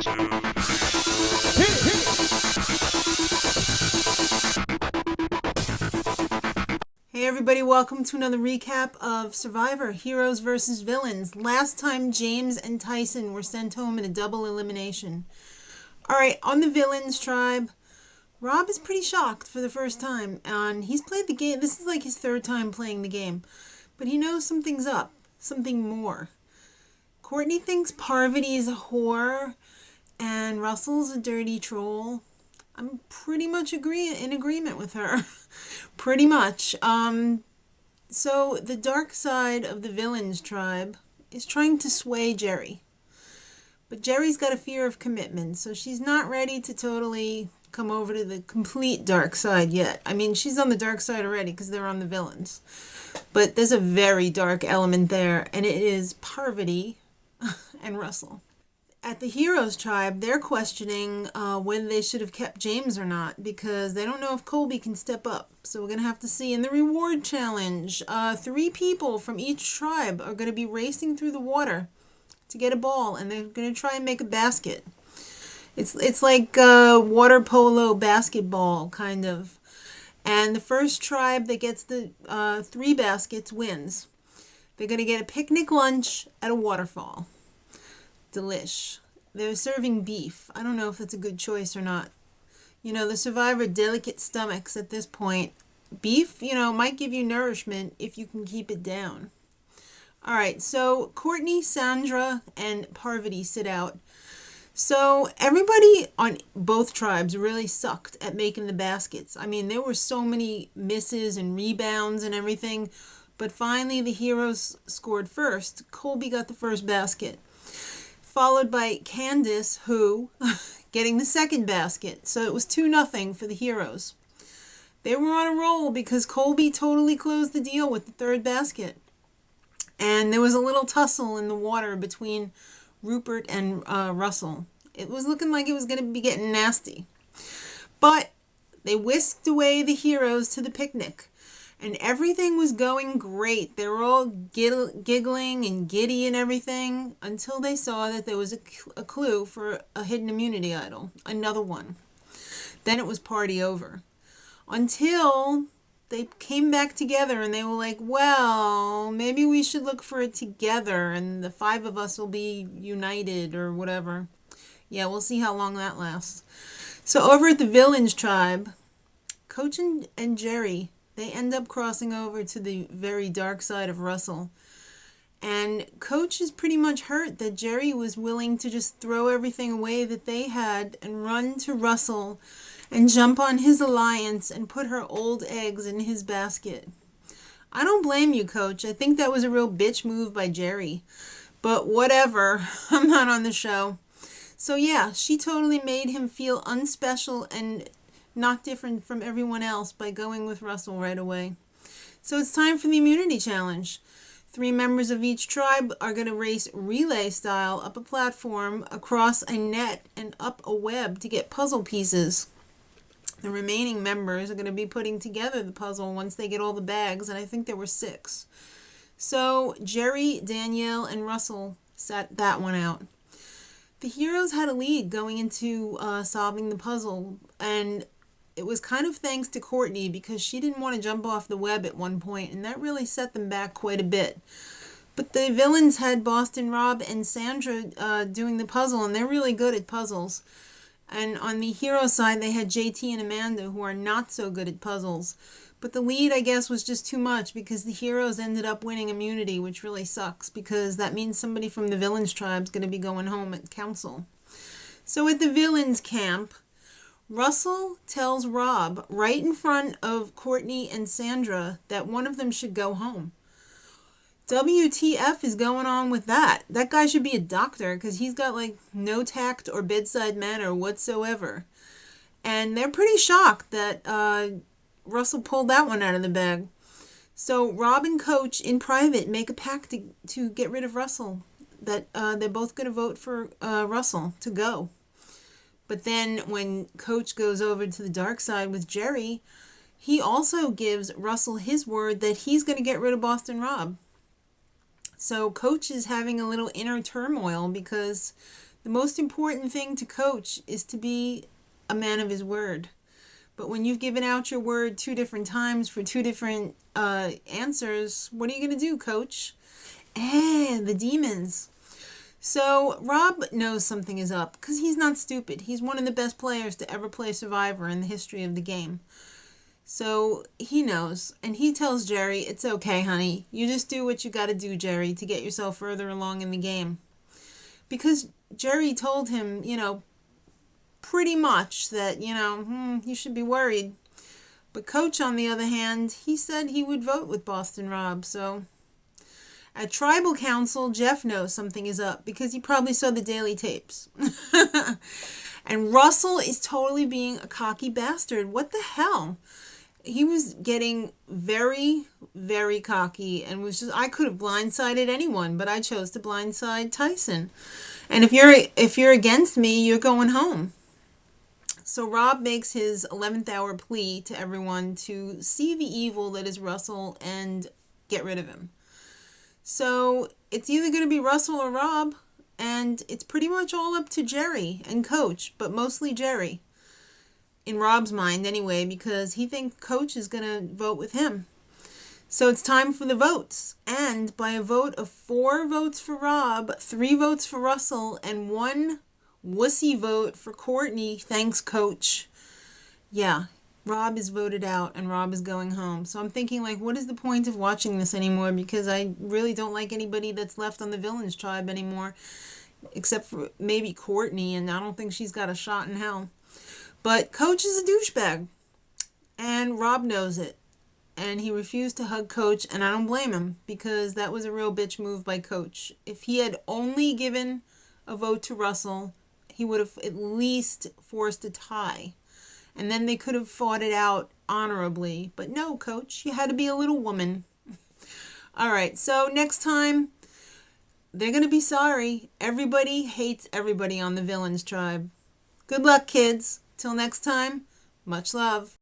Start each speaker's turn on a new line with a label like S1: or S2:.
S1: Hey everybody, welcome to another recap of Survivor, Heroes versus Villains. Last time James and Tyson were sent home in a double elimination. Alright, on the Villains tribe, Rob is pretty shocked for the first time. And he's played the game, this is like his third time playing the game. But he knows something's up, something more. Courtney thinks Parvati is a whore and Russell's a dirty troll. I'm pretty much in agreement with her. Pretty much. So the dark side of the Villains tribe is trying to sway Jerri. But Jerri's got a fear of commitment, so she's not ready to totally come over to the complete dark side yet. I mean, she's on the dark side already because they're on the Villains. But there's a very dark element there, and it is Parvati and Russell. At the Heroes tribe, they're questioning whether they should have kept James or not because they don't know if Colby can step up. So we're going to have to see. In the reward challenge, 3 people from each tribe are going to be racing through the water to get a ball, and they're going to try and make a basket. It's like water polo basketball, kind of. And the first tribe that gets the 3 baskets wins. They're going to get a picnic lunch at a waterfall. Delish. They're serving beef. I don't know if that's a good choice or not. You know, the Survivor delicate stomachs at this point. Beef, might give you nourishment if you can keep it down. All right, so Courtney, Sandra, and Parvati sit out. So everybody on both tribes really sucked at making the baskets. I mean, there were so many misses and rebounds and everything. But finally, the heroes scored first. Colby got the first basket, followed by Candace, who getting the second basket. So it was 2-0 for the heroes. They were on a roll because Colby totally closed the deal with the third basket. And there was a little tussle in the water between Rupert and Russell. It was looking like it was going to be getting nasty. But they whisked away the heroes to the picnic. And everything was going great. They were all giggling and giddy and everything until they saw that there was a clue for a hidden immunity idol. Another one. Then it was party over. Until they came back together and they were like, well, maybe we should look for it together and the 5 of us will be united or whatever. Yeah, we'll see how long that lasts. So over at the Villains tribe, Coach and Jerri, they end up crossing over to the very dark side of Russell. And Coach is pretty much hurt that Jerri was willing to just throw everything away that they had and run to Russell and jump on his alliance and put her old eggs in his basket. I don't blame you, Coach. I think that was a real bitch move by Jerri. But whatever. I'm not on the show. So yeah, she totally made him feel unspecial and not different from everyone else by going with Russell right away. So it's time for the immunity challenge. 3 members of each tribe are going to race relay style up a platform, across a net, and up a web to get puzzle pieces. The remaining members are going to be putting together the puzzle once they get all the bags, and I think there were 6. So Jerri, Danielle, and Russell sat that one out. The heroes had a lead going into solving the puzzle, and it was kind of thanks to Courtney because she didn't want to jump off the web at one point, and that really set them back quite a bit. But the Villains had Boston Rob and Sandra doing the puzzle, and they're really good at puzzles. And on the hero side, they had JT and Amanda, who are not so good at puzzles. But the lead, I guess, was just too much because the heroes ended up winning immunity, which really sucks because that means somebody from the Villains tribe is going to be going home at council. So at the Villains camp, Russell tells Rob right in front of Courtney and Sandra that one of them should go home. WTF is going on with that? That guy should be a doctor because he's got like no tact or bedside manner whatsoever. And they're pretty shocked that Russell pulled that one out of the bag. So Rob and Coach in private make a pact to get rid of Russell. That they're both going to vote for Russell to go. But then when Coach goes over to the dark side with Jerri, he also gives Russell his word that he's going to get rid of Boston Rob. So Coach is having a little inner turmoil because The most important thing to Coach is to be a man of his word. But when you've given out your word 2 different times for 2 different answers, what are you going to do, Coach? The demons. So Rob knows something is up because he's not stupid. He's one of the best players to ever play Survivor in the history of the game. So he knows, and he tells Jerri, it's okay, honey. You just do what you got to do, Jerri, to get yourself further along in the game. Because Jerri told him, pretty much that, you should be worried. But Coach, on the other hand, he said he would vote with Boston Rob. So at Tribal Council, Jeff knows something is up because he probably saw the daily tapes. And Russell is totally being a cocky bastard. What the hell? He was getting very, very cocky and was just, I could have blindsided anyone, but I chose to blindside Tyson. And if you're against me, you're going home. So Rob makes his 11th hour plea to everyone to see the evil that is Russell and get rid of him. So it's either going to be Russell or Rob, and it's pretty much all up to Jerri and Coach, but mostly Jerri. In Rob's mind anyway, because he thinks Coach is going to vote with him. So it's time for the votes. And by a vote of 4 votes for Rob, 3 votes for Russell, and 1 wussy vote for Courtney, thanks Coach. Yeah, Rob is voted out and Rob is going home. So I'm thinking, what is the point of watching this anymore? Because I really don't like anybody that's left on the villains tribe anymore. Except for maybe Courtney, and I don't think she's got a shot in hell. But Coach is a douchebag, and Rob knows it, and he refused to hug Coach, and I don't blame him, because that was a real bitch move by Coach. If he had only given a vote to Russell, he would have at least forced a tie, and then they could have fought it out honorably. But no, Coach, you had to be a little woman. All right, so next time, they're going to be sorry. Everybody hates everybody on the villains tribe. Good luck, kids. Till next time, much love.